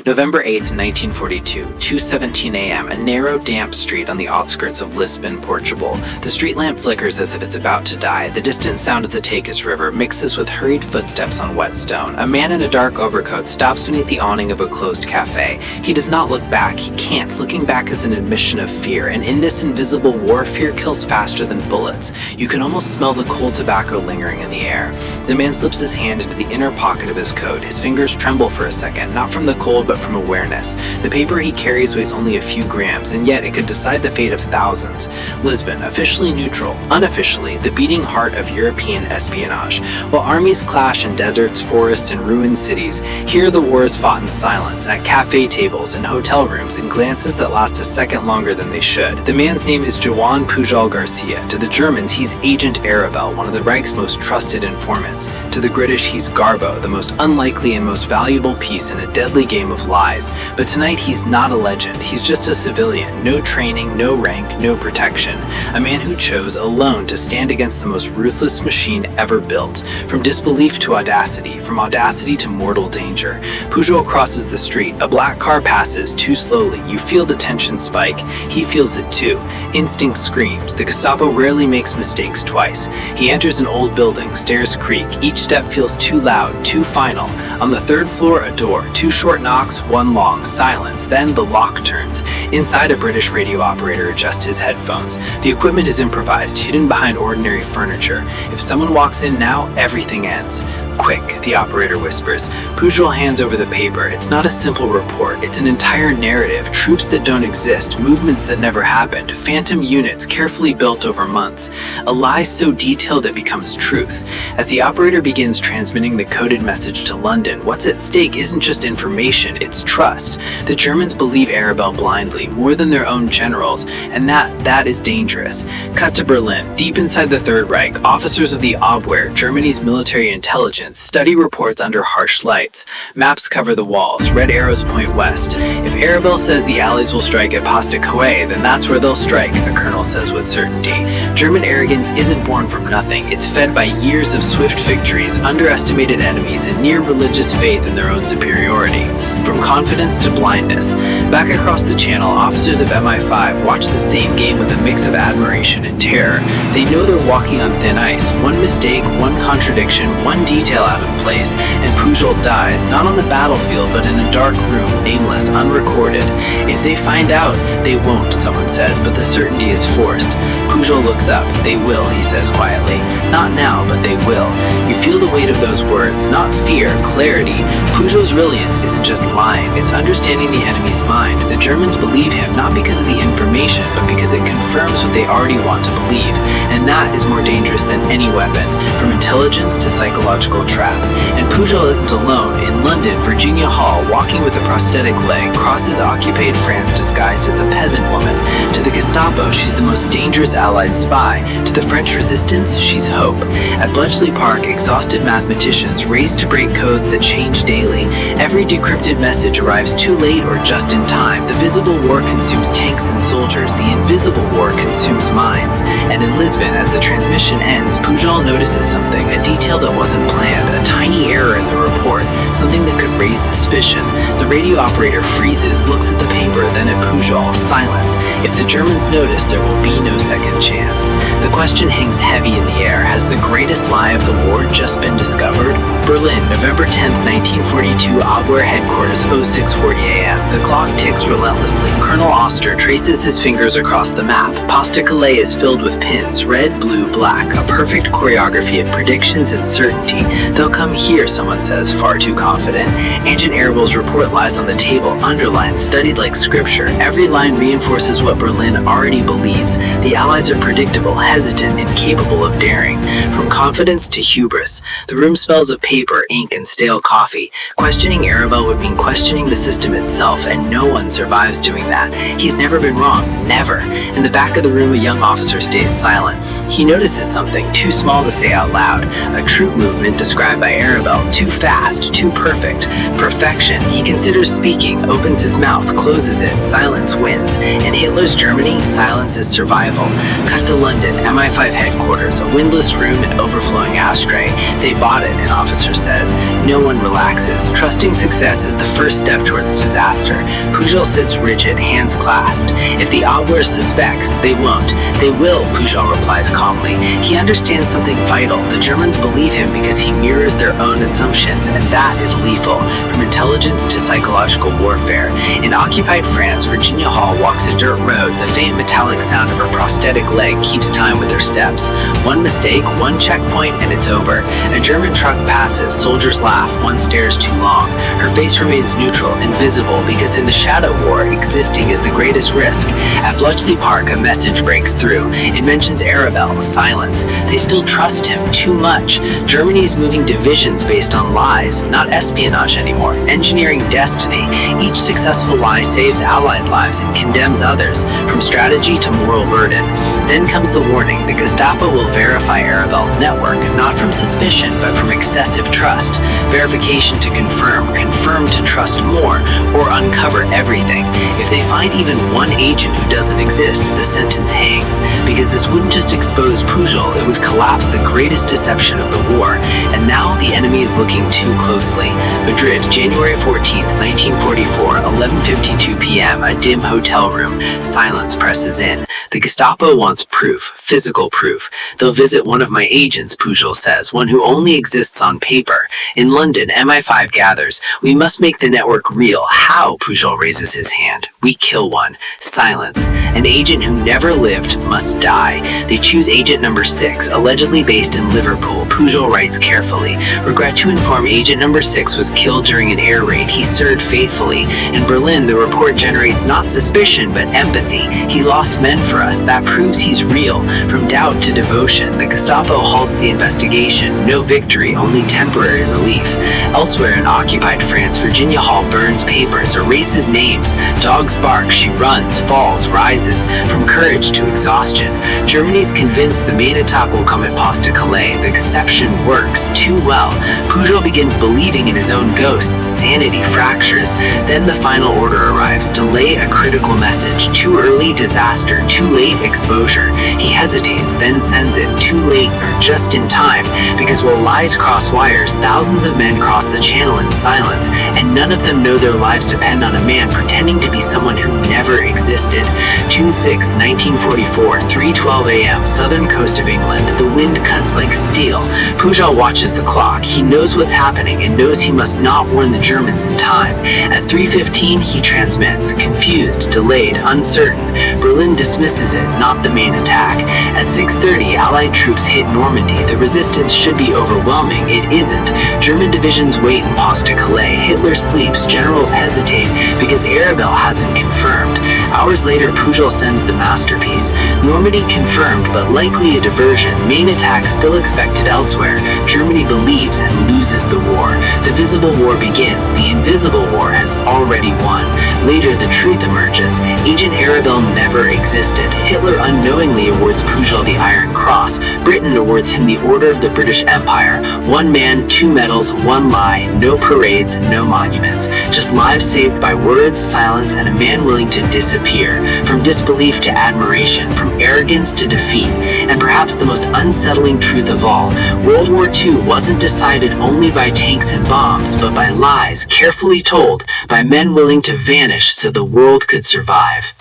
November 8th, 1942, 2:17 a.m., a narrow, damp street on the outskirts of Lisbon, Portugal. The street lamp flickers as if it's about to die. The distant sound of the Tagus River mixes with hurried footsteps on wet stone. A man in a dark overcoat stops beneath the awning of a closed cafe. He does not look back. He can't. Looking back is an admission of fear, and in this invisible war, fear kills faster than bullets. You can almost smell the cold tobacco lingering in the air. The man slips his hand into the inner pocket of his coat. His fingers tremble for a second, not from the cold, but from awareness. The paper he carries weighs only a few grams, and yet it could decide the fate of thousands. Lisbon, officially neutral, unofficially, the beating heart of European espionage. While armies clash in deserts, forests, and ruined cities, here the war is fought in silence, at cafe tables, in hotel rooms, in glances that last a second longer than they should. The man's name is Joan Pujol García. To the Germans, he's Agent Arabel, one of the Reich's most trusted informants. To the British, he's Garbo, the most unlikely and most valuable piece in a deadly game of lies. But tonight, he's not a legend. He's just a civilian. No training, no rank, no protection. A man who chose alone to stand against the most ruthless machine ever built. From disbelief to audacity, from audacity to mortal danger. Pujol crosses the street. A black car passes too slowly. You feel the tension spike. He feels it too. Instinct screams. The Gestapo rarely makes mistakes twice. He enters an old building. Stairs creak. Each step feels too loud, too final. On the third floor, a door. Two short knocks, one long. Silence. Then the lock turns. Inside, a British radio operator adjusts his headphones. The equipment is improvised, hidden behind ordinary furniture. If someone walks in now, everything ends. Quick, the operator whispers. Pujol hands over the paper. It's not a simple report. It's an entire narrative. Troops that don't exist, movements that never happened, phantom units carefully built over months. A lie so detailed it becomes truth. As the operator begins transmitting the coded message to London, what's at stake isn't just information, it's trust. The Germans believe Arabel blindly, more than their own generals, and that is dangerous. Cut to Berlin. Deep inside the Third Reich, officers of the Abwehr, Germany's military intelligence, study reports under harsh lights. Maps cover the walls. Red arrows point west. If Arabel says the Allies will strike at Pastakoe, then that's where they'll strike, a colonel says with certainty. German arrogance isn't born from nothing. It's fed by years of swift victories, underestimated enemies, and near religious faith in their own superiority. From confidence to blindness. Back across the channel, officers of MI5 watch the same game with a mix of admiration and terror. They know they're walking on thin ice. One mistake, one contradiction, one detail out of place, and Pujol dies, not on the battlefield, but in a dark room, nameless, unrecorded. If they find out, they won't, someone says, but the certainty is forced. Pujol looks up. They will, he says quietly. Not now, but they will. You feel the weight of those words, not fear, clarity. Pujol's brilliance isn't just lying, it's understanding the enemy's mind. The Germans believe him, not because of the information, but because it confirms what they already want to believe. And that is more dangerous than any weapon, from intelligence to psychological trap. And Pujol isn't alone. In London, Virginia Hall, walking with a prosthetic leg, crosses occupied France disguised as a peasant woman. To the Gestapo, she's the most dangerous Allied spy. To the French resistance, she's hope. At Bletchley Park, exhausted mathematicians race to break codes that change daily. Every decrypted message arrives too late or just in time. The visible war consumes tanks and soldiers. The invisible war consumes minds. And in Lisbon, as the transmission ends, Pujol notices something, a detail that wasn't planned, a tiny error in the report, something that could raise suspicion. The radio operator freezes, looks at the paper, then at Pujol. Silence. If the Germans notice, there will be no second chance. The question hangs heavy in the air. Has the greatest lie of the war just been discovered? Berlin, November 10th, 1942, Abwehr headquarters, 0640 a.m. The clock ticks relentlessly. Colonel Oster traces his fingers across the map. Pastakoe is filled with pins, red, blue, black, a perfect choreography of predictions and certainty. They'll come here, someone says, far too confident. Agent Arabel's report lies on the table, underlined, studied like scripture. Every line reinforces what Berlin already believes. The Allies are predictable, hesitant, incapable of daring. From confidence to hubris. The room smells of paper, ink, and stale coffee. Questioning Arabel would mean questioning the system itself, and no one survives doing that. He's never been wrong, never. In the back of the room, a young officer stays silent. He notices something too small to say out loud. A troop movement described by Arabel, too fast, too too perfect. Perfection. He considers speaking, opens his mouth, closes it, silence wins. In Hitler's Germany, silence is survival. Cut to London, MI5 headquarters, a windless room and overflowing ashtray. They bought it, an officer says. No one relaxes. Trusting success is the first step towards disaster. Pujol sits rigid, hands clasped. If the Adler suspects, they won't. They will, Pujol replies calmly. He understands something vital. The Germans believe him because he mirrors their own assumptions, and that is lethal, from intelligence to psychological warfare. In occupied France, Virginia Hall walks a dirt road. The faint metallic sound of her prosthetic leg keeps time with her steps. One mistake, one checkpoint, and it's over. A German truck passes. Soldiers laugh. One stares too long. Her face remains neutral, invisible, because in the shadow war, existing is the greatest risk. At Bletchley Park, a message breaks through. It mentions Arabel, silence. They still trust him, too much. Germany is moving divisions based on lies, not espionage anymore. Engineering destiny. Each successful lie saves allied lives and condemns others, from strategy to moral burden. Then comes the warning. The Gestapo will verify Arabel's network, not from suspicion, but from excessive trust. Verification to confirm to trust more, or uncover everything. If they find even one agent who doesn't exist, the sentence hangs. Because this wouldn't just expose Pujol, it would collapse the greatest deception of the war. And now the enemy is looking too closely. Madrid, January 14th, 1944, 11:52 p.m., a dim hotel room. Silence presses in. The Gestapo wants proof, physical proof. They'll visit one of my agents, Pujol says, one who only exists on paper. In London, MI5 gathers. We must make the network real. How? Pujol raises his hand. We kill one. Silence. An agent who never lived must die. They choose agent number 6, allegedly based in Liverpool. Pujol writes carefully. Regret to inform agent number 6 was killed during an air raid. He served faithfully. In Berlin, the report generates not suspicion, but empathy. He lost men for us. That proves he's real. From doubt to devotion, the Gestapo halts the investigation. No victory, only temporary relief. Elsewhere in occupied France, Virginia Hall burns papers, erases names. Dogs bark, she runs, falls, rises, from courage to exhaustion. Germany's convinced the main attack will come at Pas-de-Calais. The deception works too well. Pujol begins believing in his own ghosts. Sanity fractures. Then the final order arrives. Delay a critical message. Too early, disaster. Too late, exposure. He hesitates, then sends it. Too late, or just in time. Because while lies cross wires, thousands of men cross the channel in silence, and none of them know their lives depend on a man pretending to be someone who never existed. June 6, 1944, 3:12 a.m., southern coast of England. The wind cuts like steel. Pujol watches the clock. He knows what's happening and knows he must not warn the Germans in time. At 3:15, he transmits, confused, delayed, uncertain. Berlin dismisses it, not the main attack. At 6:30, Allied troops hit Normandy. The resistance should be overwhelming. It isn't. German divisions wait in Pas-de-Calais. Hitler sleeps. Generals hesitate because Arabel hasn't confirmed. Hours later, Pujol sends the masterpiece. Normandy confirmed, but likely a diversion. Main attack still expected elsewhere. Germany believes and loses the war. The visible war begins. The invisible war has already won. Later, the truth emerges. Agent Arabel never existed. Hitler unknowingly awards Pujol the Iron Cross. Britain awards him the Order of the British Empire. One man, 2 medals, 1 lie. No parades, no monuments. Just lives saved by words, silence, and a man willing to disappear. From disbelief to admiration, from arrogance to defeat. And perhaps the most unsettling truth of all, World War II wasn't decided only by tanks and bombs, but by lies carefully told by men willing to vanish so the world could survive.